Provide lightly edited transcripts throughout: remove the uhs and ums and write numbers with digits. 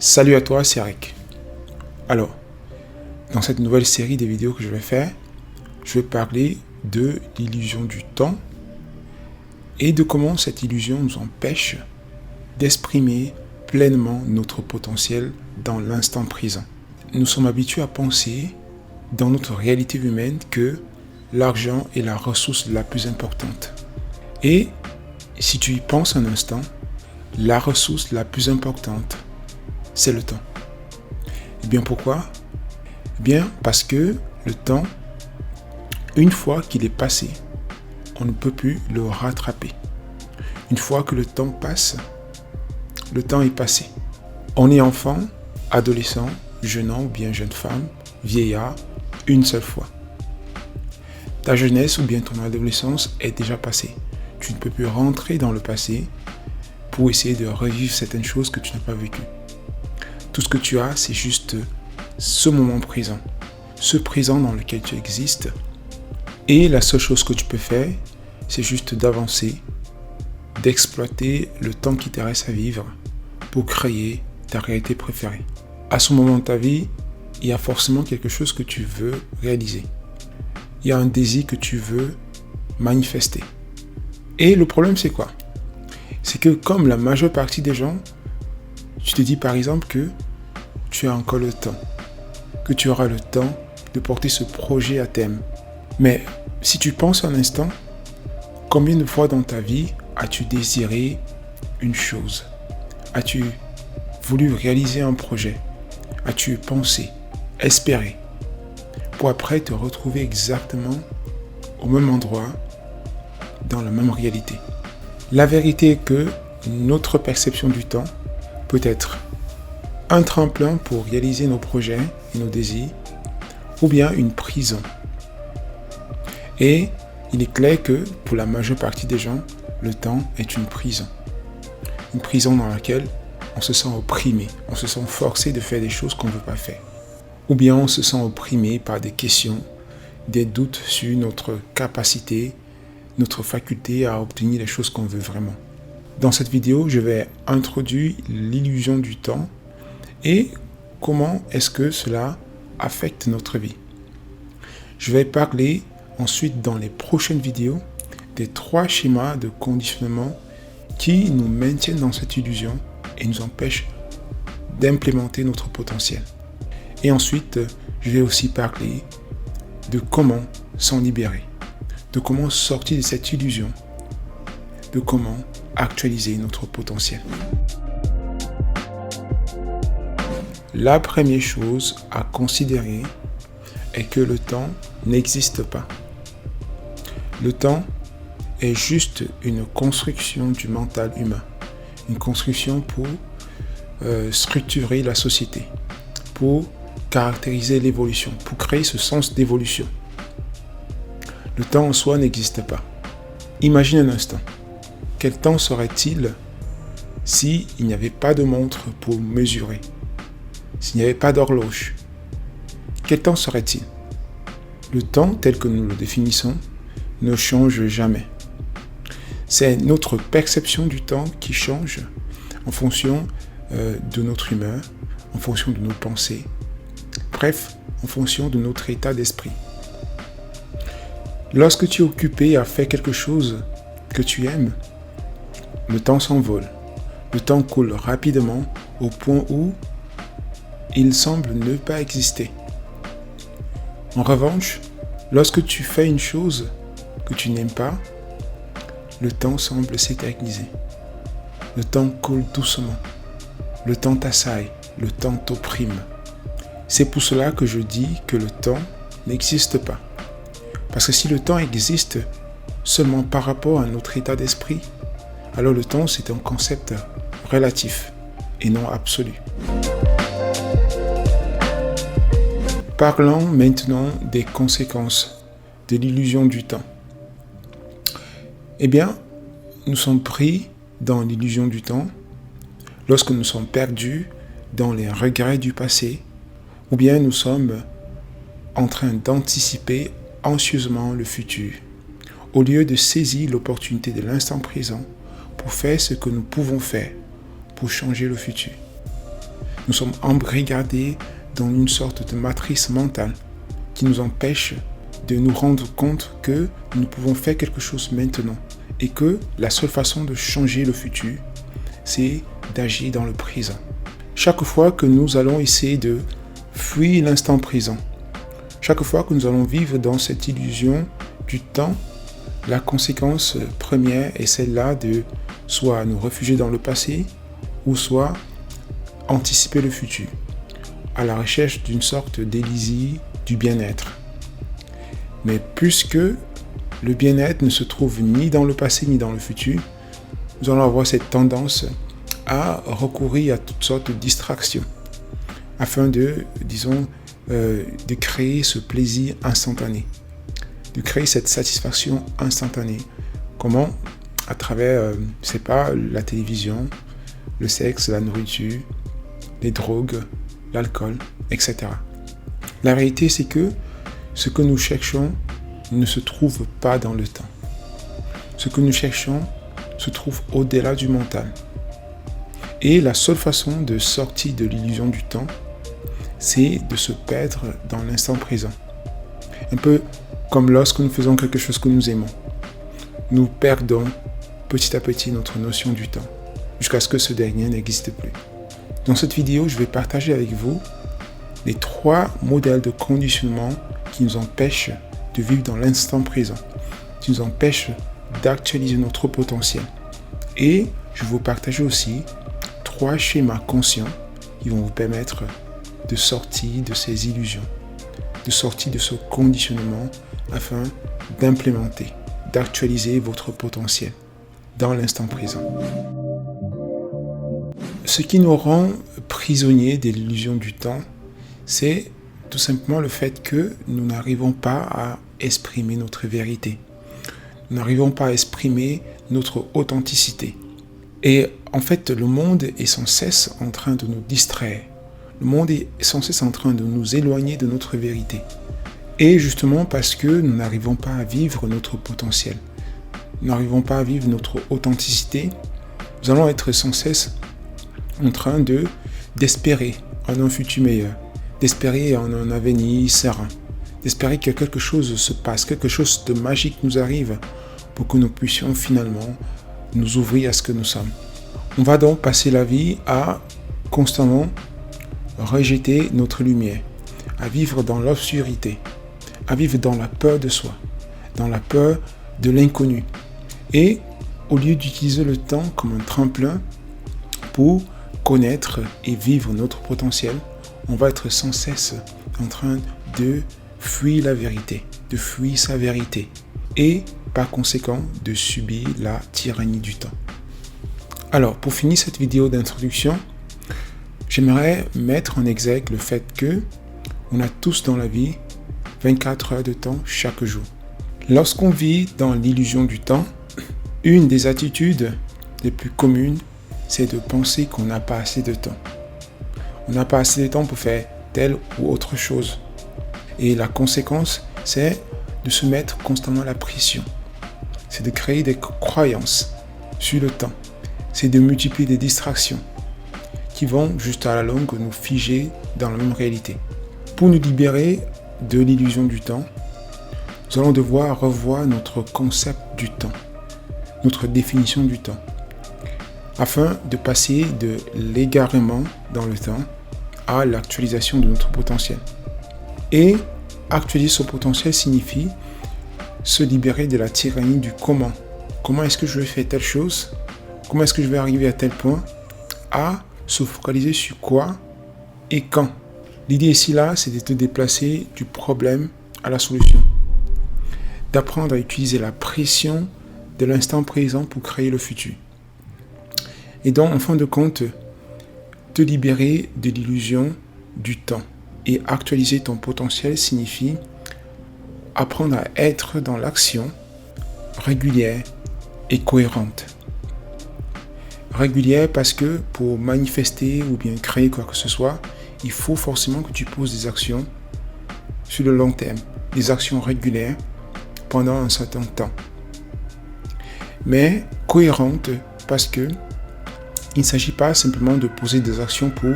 Salut à toi, c'est Eric. Alors, dans cette nouvelle série de vidéos que je vais faire, je vais parler de l'illusion du temps et de comment cette illusion nous empêche d'exprimer pleinement notre potentiel dans l'instant présent. Nous sommes habitués à penser dans notre réalité humaine que l'argent est la ressource la plus importante. Et si tu y penses un instant, la ressource la plus importante, c'est le temps. Et bien pourquoi ? Eh bien parce que le temps, une fois qu'il est passé, on ne peut plus le rattraper. Une fois que le temps passe, le temps est passé. On est enfant, adolescent, jeune homme ou bien jeune femme, vieillard, une seule fois. Ta jeunesse ou bien ton adolescence est déjà passée. Tu ne peux plus rentrer dans le passé pour essayer de revivre certaines choses que tu n'as pas vécues. Tout ce que tu as, c'est juste ce moment présent. Ce présent dans lequel tu existes. Et la seule chose que tu peux faire, c'est juste d'avancer, d'exploiter le temps qui te reste à vivre pour créer ta réalité préférée. À ce moment de ta vie, il y a forcément quelque chose que tu veux réaliser. Il y a un désir que tu veux manifester. Et le problème, c'est quoi ? C'est que comme la majeure partie des gens, tu te dis par exemple que tu as encore le temps, que tu auras le temps de porter ce projet à terme. Mais si tu penses un instant, combien de fois dans ta vie as-tu désiré une chose ? As-tu voulu réaliser un projet ? As-tu pensé, espéré, pour après te retrouver exactement au même endroit, dans la même réalité ? La vérité est que notre perception du temps peut être un tremplin pour réaliser nos projets et nos désirs, ou bien une prison. Et il est clair que pour la majeure partie des gens, le temps est une prison. Une prison dans laquelle on se sent opprimé, on se sent forcé de faire des choses qu'on ne veut pas faire. Ou bien on se sent opprimé par des questions, des doutes sur notre capacité, notre faculté à obtenir les choses qu'on veut vraiment. Dans cette vidéo, je vais introduire l'illusion du temps et comment est-ce que cela affecte notre vie. Je vais parler ensuite dans les prochaines vidéos des 3 schémas de conditionnement qui nous maintiennent dans cette illusion et nous empêchent d'implémenter notre potentiel. Et ensuite, je vais aussi parler de comment s'en libérer, de comment sortir de cette illusion, de comment actualiser notre potentiel. La première chose à considérer est que le temps n'existe pas. Le temps est juste une construction du mental humain, une construction pour structurer la société, pour caractériser l'évolution, pour créer ce sens d'évolution. Le temps en soi n'existe pas. Imagine un instant, quel temps serait-il s'il n'y avait pas de montre pour mesurer, s'il n'y avait pas d'horloge? Quel temps serait-il? Le temps, tel que nous le définissons, ne change jamais. C'est notre perception du temps qui change en fonction de notre humeur, en fonction de nos pensées, bref, en fonction de notre état d'esprit. Lorsque tu es occupé à faire quelque chose que tu aimes, le temps s'envole. Le temps coule rapidement au point où il semble ne pas exister. En revanche, lorsque tu fais une chose que tu n'aimes pas, le temps semble s'éterniser. Le temps coule doucement. Le temps t'assaille. Le temps t'opprime. C'est pour cela que je dis que le temps n'existe pas. Parce que si le temps existe seulement par rapport à notre état d'esprit, alors le temps c'est un concept relatif et non absolu. Parlons maintenant des conséquences de l'illusion du temps. Eh bien, nous sommes pris dans l'illusion du temps lorsque nous sommes perdus dans les regrets du passé ou bien nous sommes en train d'anticiper anxieusement le futur, au lieu de saisir l'opportunité de l'instant présent pour faire ce que nous pouvons faire pour changer le futur. Nous sommes embrigadés dans une sorte de matrice mentale qui nous empêche de nous rendre compte que nous pouvons faire quelque chose maintenant et que la seule façon de changer le futur, c'est d'agir dans le présent. Chaque fois que nous allons essayer de fuir l'instant présent, chaque fois que nous allons vivre dans cette illusion du temps, la conséquence première est celle-là de soit nous réfugier dans le passé ou soit anticiper le futur, à la recherche d'une sorte d'élixier du bien-être. Mais puisque le bien-être ne se trouve ni dans le passé ni dans le futur, nous allons avoir cette tendance à recourir à toutes sortes de distractions afin de créer ce plaisir instantané, de créer cette satisfaction instantanée. Comment? À travers, la télévision, le sexe, la nourriture, les drogues, l'alcool, etc. La réalité, c'est que ce que nous cherchons ne se trouve pas dans le temps. Ce que nous cherchons se trouve au-delà du mental. Et la seule façon de sortir de l'illusion du temps, c'est de se perdre dans l'instant présent. Un peu comme lorsque nous faisons quelque chose que nous aimons. Nous perdons petit à petit notre notion du temps, jusqu'à ce que ce dernier n'existe plus. Dans cette vidéo, je vais partager avec vous les 3 modèles de conditionnement qui nous empêchent de vivre dans l'instant présent, qui nous empêchent d'actualiser notre potentiel. Et je vais vous partager aussi 3 schémas conscients qui vont vous permettre de sortir de ces illusions, de sortir de ce conditionnement afin d'implémenter, d'actualiser votre potentiel dans l'instant présent. Ce qui nous rend prisonniers de l'illusion du temps, c'est tout simplement le fait que nous n'arrivons pas à exprimer notre vérité. Nous n'arrivons pas à exprimer notre authenticité. Et en fait, le monde est sans cesse en train de nous distraire. Le monde est sans cesse en train de nous éloigner de notre vérité. Et justement parce que nous n'arrivons pas à vivre notre potentiel, nous n'arrivons pas à vivre notre authenticité, nous allons être sans cesse en train d'espérer en un futur meilleur, d'espérer en un avenir serein, d'espérer que quelque chose se passe, quelque chose de magique nous arrive pour que nous puissions finalement nous ouvrir à ce que nous sommes. On va donc passer la vie à constamment rejeter notre lumière, à vivre dans l'obscurité, à vivre dans la peur de soi, dans la peur de l'inconnu. Et au lieu d'utiliser le temps comme un tremplin pour connaître et vivre notre potentiel, on va être sans cesse en train de fuir la vérité, de fuir sa vérité et par conséquent de subir la tyrannie du temps. Alors, pour finir cette vidéo d'introduction, j'aimerais mettre en exergue le fait que on a tous dans la vie 24 heures de temps chaque jour. Lorsqu'on vit dans l'illusion du temps, une des attitudes les plus communes, c'est de penser qu'on n'a pas assez de temps. On n'a pas assez de temps pour faire telle ou autre chose. Et la conséquence, c'est de se mettre constamment la pression. C'est de créer des croyances sur le temps. C'est de multiplier des distractions qui vont juste à la longue nous figer dans la même réalité. Pour nous libérer de l'illusion du temps, nous allons devoir revoir notre concept du temps, notre définition du temps, afin de passer de l'égarement dans le temps à l'actualisation de notre potentiel. Et actualiser son potentiel signifie se libérer de la tyrannie du comment. Comment est-ce que je vais faire telle chose? Comment est-ce que je vais arriver à tel point? À se focaliser sur quoi et quand. L'idée ici là, c'est de te déplacer du problème à la solution. D'apprendre à utiliser la pression de l'instant présent pour créer le futur. Et donc, en fin de compte, te libérer de l'illusion du temps et actualiser ton potentiel signifie apprendre à être dans l'action régulière et cohérente. Régulière parce que pour manifester ou bien créer quoi que ce soit, il faut forcément que tu poses des actions sur le long terme, des actions régulières pendant un certain temps. Mais cohérente parce que il ne s'agit pas simplement de poser des actions pour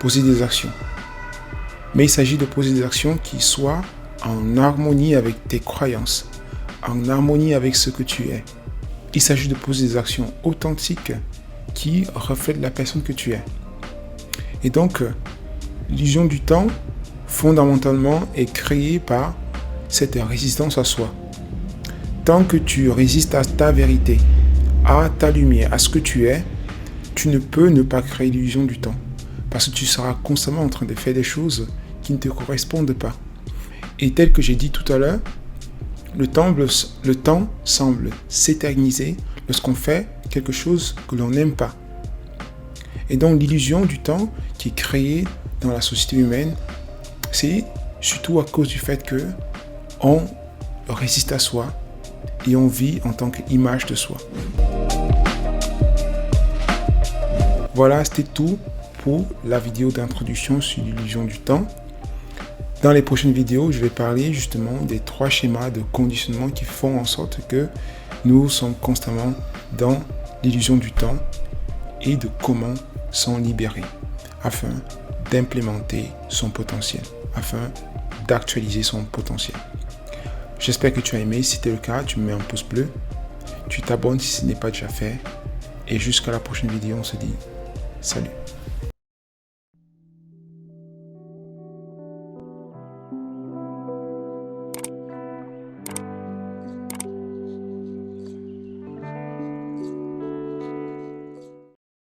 poser des actions. Mais il s'agit de poser des actions qui soient en harmonie avec tes croyances, en harmonie avec ce que tu es. Il s'agit de poser des actions authentiques qui reflètent la personne que tu es. Et donc, l'illusion du temps, fondamentalement, est créée par cette résistance à soi. Tant que tu résistes à ta vérité, à ta lumière, à ce que tu es, tu ne peux ne pas créer l'illusion du temps. Parce que tu seras constamment en train de faire des choses qui ne te correspondent pas. Et tel que j'ai dit tout à l'heure, le temps semble s'éterniser lorsqu'on fait quelque chose que l'on n'aime pas. Et donc l'illusion du temps qui est créée dans la société humaine, c'est surtout à cause du fait que on résiste à soi et on vit en tant qu'image de soi. Voilà, c'était tout pour la vidéo d'introduction sur l'illusion du temps. Dans les prochaines vidéos, je vais parler justement des 3 schémas de conditionnement qui font en sorte que nous sommes constamment dans l'illusion du temps et de comment s'en libérer afin d'implémenter son potentiel, afin d'actualiser son potentiel. J'espère que tu as aimé. Si c'est le cas, tu me mets un pouce bleu, tu t'abonnes si ce n'est pas déjà fait et jusqu'à la prochaine vidéo, on se dit salut.